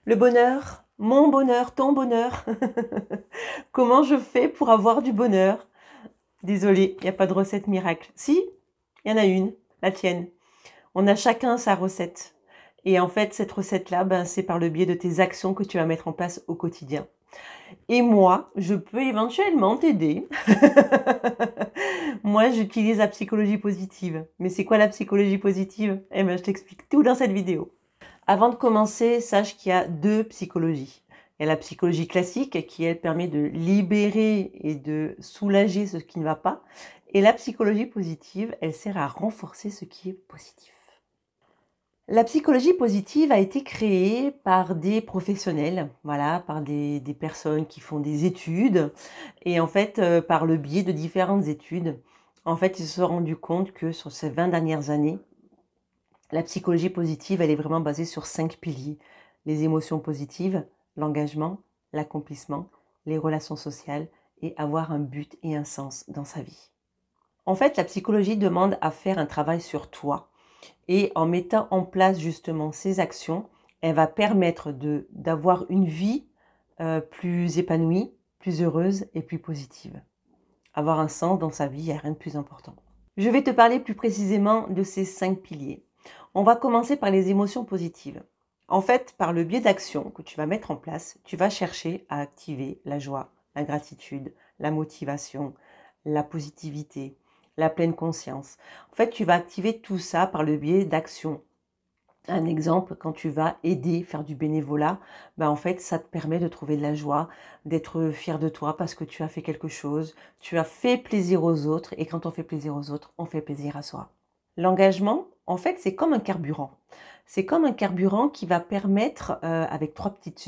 Le bonheur, mon bonheur, ton bonheur. Comment je fais pour avoir du bonheur? Désolée, il n'y a pas de recette miracle. Si, il y en a une, la tienne. On a chacun sa recette. Et en fait, cette recette-là, c'est par le biais de tes actions que tu vas mettre en place au quotidien. Et moi, je peux éventuellement t'aider. Moi, j'utilise la psychologie positive. Mais c'est quoi la psychologie positive? Eh bien, je t'explique tout dans cette vidéo. Avant de commencer, sache qu'il y a deux psychologies. Il y a la psychologie classique qui, elle, permet de libérer et de soulager ce qui ne va pas. Et la psychologie positive, elle sert à renforcer ce qui est positif. La psychologie positive a été créée par des professionnels, voilà, par des personnes qui font des études. Et en fait, par le biais de différentes études, en fait, ils se sont rendus compte que sur ces 20 dernières années, la psychologie positive, elle est vraiment basée sur 5 piliers. Les émotions positives, l'engagement, l'accomplissement, les relations sociales et avoir un but et un sens dans sa vie. En fait, la psychologie demande à faire un travail sur toi. Et en mettant en place justement ces actions, elle va permettre d'avoir une vie plus épanouie, plus heureuse et plus positive. Avoir un sens dans sa vie, il n'y a rien de plus important. Je vais te parler plus précisément de ces 5 piliers. On va commencer par les émotions positives. En fait, par le biais d'actions que tu vas mettre en place, tu vas chercher à activer la joie, la gratitude, la motivation, la positivité, la pleine conscience. En fait, tu vas activer tout ça par le biais d'actions. Un exemple, quand tu vas aider, faire du bénévolat, en fait, ça te permet de trouver de la joie, d'être fier de toi parce que tu as fait quelque chose, tu as fait plaisir aux autres, et quand on fait plaisir aux autres, on fait plaisir à soi. L'engagement, en fait, c'est comme un carburant. C'est comme un carburant qui va permettre, avec 3 petites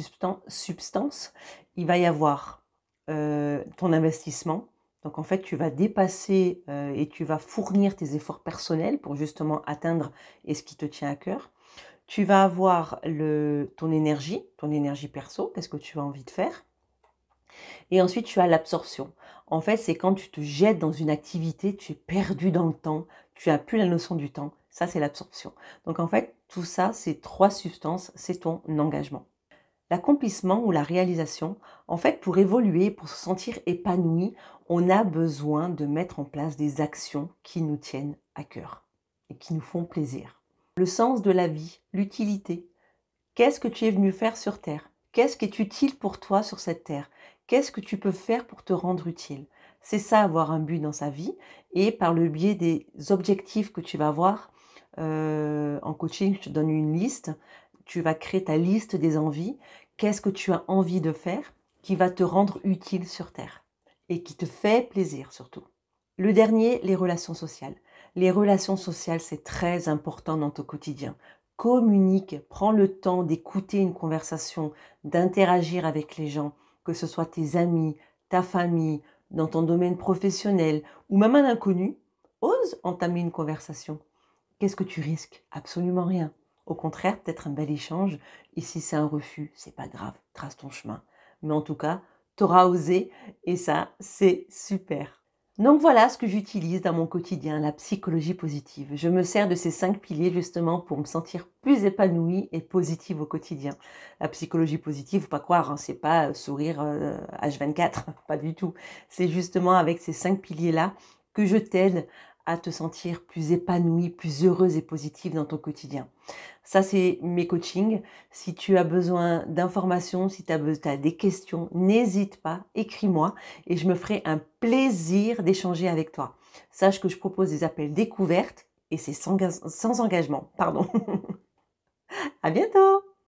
substances, il va y avoir ton investissement. Donc en fait, tu vas dépasser et tu vas fournir tes efforts personnels pour justement atteindre ce qui te tient à cœur. Tu vas avoir ton énergie perso, qu'est-ce que tu as envie de faire. Et ensuite, tu as l'absorption. En fait, c'est quand tu te jettes dans une activité, tu es perdu dans le temps, tu n'as plus la notion du temps. Ça, c'est l'absorption. Donc en fait, tout ça, ces 3 substances, c'est ton engagement. L'accomplissement ou la réalisation, en fait, pour évoluer, pour se sentir épanoui, on a besoin de mettre en place des actions qui nous tiennent à cœur et qui nous font plaisir. Le sens de la vie, l'utilité. Qu'est-ce que tu es venu faire sur Terre? Qu'est-ce qui est utile pour toi sur cette Terre? Qu'est-ce que tu peux faire pour te rendre utile? C'est ça, avoir un but dans sa vie. Et par le biais des objectifs que tu vas avoir, en coaching, je te donne une liste. Tu vas créer ta liste des envies. Qu'est-ce que tu as envie de faire qui va te rendre utile sur Terre et qui te fait plaisir surtout. Le dernier, les relations sociales. Les relations sociales, c'est très important dans ton quotidien. Communique, prends le temps d'écouter une conversation, d'interagir avec les gens, que ce soit tes amis, ta famille, dans ton domaine professionnel ou même un inconnu. Ose entamer une conversation. Qu'est-ce que tu risques? Absolument rien. Au contraire, peut-être un bel échange. Et si c'est un refus, c'est pas grave, trace ton chemin. Mais en tout cas, tu auras osé et ça, c'est super. Donc voilà ce que j'utilise dans mon quotidien, la psychologie positive. Je me sers de ces 5 piliers justement pour me sentir plus épanouie et positive au quotidien. La psychologie positive, faut pas croire, hein, c'est pas sourire H24, pas du tout. C'est justement avec ces 5 piliers-là que je t'aide à te sentir plus épanouie, plus heureuse et positive dans ton quotidien. Ça, c'est mes coachings. Si tu as besoin d'informations, si tu as des questions, n'hésite pas, écris-moi et je me ferai un plaisir d'échanger avec toi. Sache que je propose des appels découvertes et c'est sans engagement. Pardon. À bientôt!